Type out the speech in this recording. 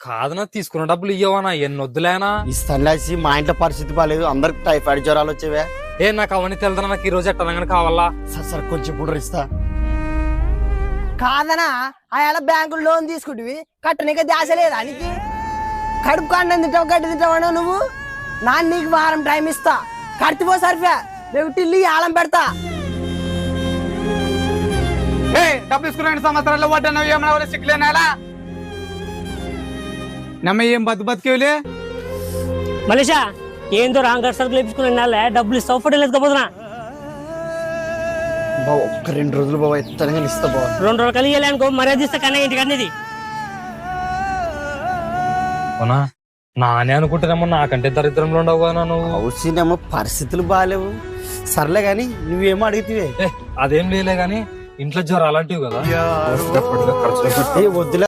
కాదనా తీసుకున్న డబ్బులు ఇయ్యవనా ఎన్నొద్దులేనా ఇస్తానులేసి మా ఇంట్లో పరిస్థితి బాగాలేదు, అందరికి టైఫాయిడ్ జ్వరాలు వచ్చేవే. నాకు అవన్నీ తెలుదా, నాకు ఈ రోజు ఎట్టనగానే కావాలా. సరే కొంచెం ఇప్పుడు ఇస్తా. కాదనా అలా బ్యాంకులో లోన్ తీసుకుంటువి కట్టనిక దాస లేదా నీకు? కడుపు కాండం తింటావు గడ్డి తింటావా నువ్వు? నాన్న నీకు వారం టైం ఇస్తా, కడితిపో సరిఫే టిల్లి ఆలం పెడతా. డబ్బు తీసుకున్న సంవత్సరాలు పడ్డా ఏమన్నా సిక్కులేనాలా నమ్మ ఏం బతికేవులే మలేషా ఏందో రాంగ్ సరుకులు వేపించుకున్నా డబ్బులు ఇస్తావు ఫోటోలు ఎత్తుకపోతున్నా. బావ ఒక్క 2 రోజులు బావ ఎత్తనగా ఇస్తా బావ. 2 రోజులు కలిగి అనుకో మర్యాద ఇస్తా కానీ ఇంటికి అనేది అవునా నానే అనుకుంటున్నామో నాకంటే దరిద్రంలో ఉండవు కదా నువ్వు. అవుసినేమో పరిస్థితులు బాగాలేవు. సర్లే గాని నువ్వేమో అడిగితే అదేం లేలే గాని ఇంట్లో జ్వరం అలాంటివి కదా వద్దులే